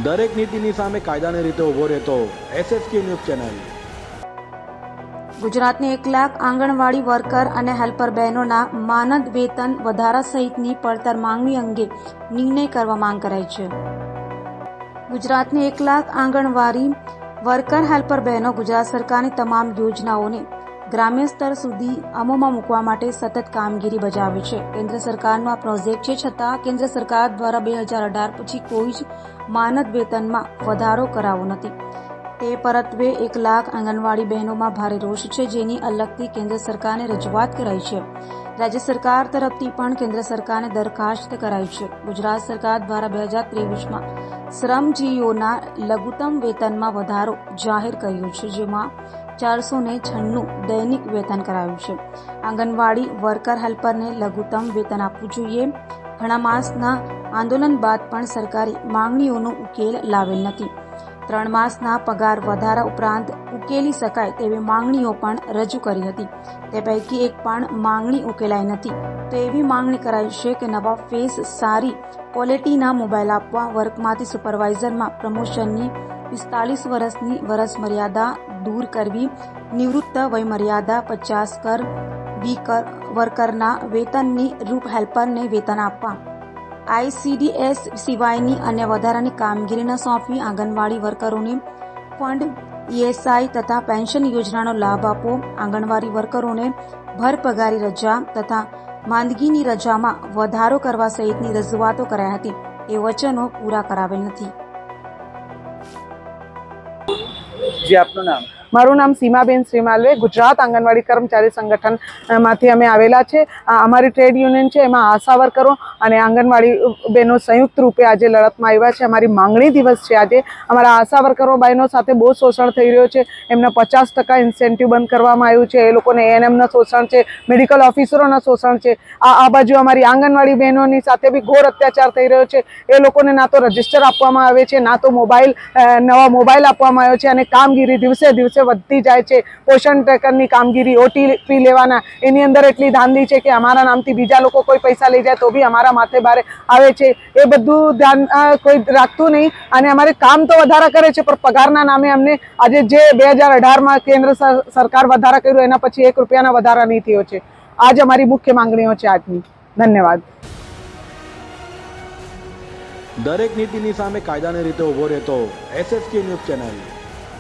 દરેક નીતિની સામે કાયદાની રીતે ઊભો રહેતો એસએસકે ન્યૂઝ ચેનલ। ગુજરાતની 1 લાખ આંગણવાડી વર્કર અને હેલ્પર બહેનોના માનદ વેતન વધારા સહિતની પડતર માંગણી અંગે નિર્ણય કરવા માંગ કરાઈ છે। ગુજરાતની 1 લાખ આંગણવાડી વર્કર હેલ્પર બહેનો ગુજરાત સરકારની તમામ યોજનાઓને ગ્રામ્ય સ્તર સુધી અમલમાં મૂકવા માટે સતત કામગીરી બજાવે છે। કેન્દ્ર સરકારનો આ પ્રોજેક્ટ છે, છતાં કેન્દ્ર સરકાર દ્વારા 2018 પછી કોઈ જ માનદ વેતનમાં વધારો કરાવો નથી। તે પરત્વે 1 લાખ આંગણવાડી બહેનોમાં ભારે રોષ છે, જેની અલગથી કેન્દ્ર સરકારને રજૂઆત કરાઈ છે। રાજ્ય સરકાર તરફથી પણ કેન્દ્ર સરકારને દરખાસ્ત કરાઈ છે। ગુજરાત સરકાર દ્વારા 2023માં શ્રમજીવીઓના લઘુત્તમ વેતનમાં વધારો જાહેર કર્યો છે, જેમાં 496 દૈનિક વેતન કરાયું છે। આંગણવાડી વર્કર હેલ્પરને લઘુત્તમ વેતન આપવું જોઈએ। ઘણા માસના આંદોલન બાદ પણ સરકારી માંગણીઓનો ઉકેલ લાવેલ નથી। 3 માસના પગાર વધારા ઉપરાંત ઉકેલી શકાય તેવી માંગણીઓ પણ રજૂ કરી હતી। તે પૈકી એક પણ માંગણી ઉકેલાઈ નથી। તો એવી માંગણી કરાઈ છે કે નવા ફેસ, સારી ક્વોલિટીના મોબાઈલ આપવા, વર્કમાંથી સુપરવાઇઝરમાં પ્રમોશનની 45 વર્ષની વરસ મર્યાદા દૂર કરવી, નિવૃત્ત વયમર્યાદા 50 કરવી, વર્કરના વેતનની રૂપ હેલ્પરને વેતન આપવા, ICDS સિવાયની અન્ય વધારાની કામગીરી ન સોંપવી, આંગણવાડી વર્કરોને ફંડ, ESI તથા પેન્શન યોજનાનો લાભ આપવો, આંગણવાડી વર્કરોને ભરપગારી રજા તથા માંદગીની રજામાં વધારો કરવા સહિતની રજૂઆતો કરાઈ હતી। એ વચનો પૂરા કરાવેલ નથી। जी आपનું નામ? મારું નામ સીમાબેન શ્રીમાલવે, ગુજરાત આંગણવાડી કર્મચારી સંગઠનમાંથી અમે આવેલા છે। અમારી ટ્રેડ યુનિયન છે, એમાં આશા વર્કરો અને આંગણવાડી બહેનો સંયુક્ત રૂપે આજે લડતમાં આવ્યા છે। અમારી માંગણી દિવસ છે આજે। અમારા આશા વર્કરો બહેનો સાથે બહુ શોષણ થઈ રહ્યો છે। એમના 50% ઇન્સેન્ટિવ બંધ કરવામાં આવ્યું છે। એ લોકોને ANMના શોષણ છે, મેડિકલ ઓફિસરોના શોષણ છે। આ બાજુ અમારી આંગણવાડી બહેનોની સાથે બી ઘોર અત્યાચાર થઈ રહ્યો છે। એ લોકોને ના તો રજિસ્ટર આપવામાં આવે છે, ના તો નવા મોબાઈલ આપવામાં આવ્યો છે, અને કામગીરી દિવસે દિવસે વધતી જાય છે। પોષણ ટ્રેકરની કામગીરી, OTP લેવાના, એની અંદર એટલી ધાંધલી છે કે અમારા નામથી બીજા લોકો કોઈ પૈસા લઈ જાય તો બી અમારા માથે ભારે આવે છે। એ બધું ધ્યાન કોઈ રાખતું નહીં, અને અમારે કામ તો વધારા કરે છે, પણ પગારના નામે અમને આજે જે 2018માં કેન્દ્ર સરકાર વધારા કર્યું એના પછી 1 રૂપિયાના વધારા નહીં થયો છે। આજ અમારી મુખ્ય માંગણીઓ છે આજની। ધન્યવાદ। દરેક નીતિની સામે કાયદાની રીતે ઊભો રહેતો એસએસકે ન્યૂઝ ચેનલ।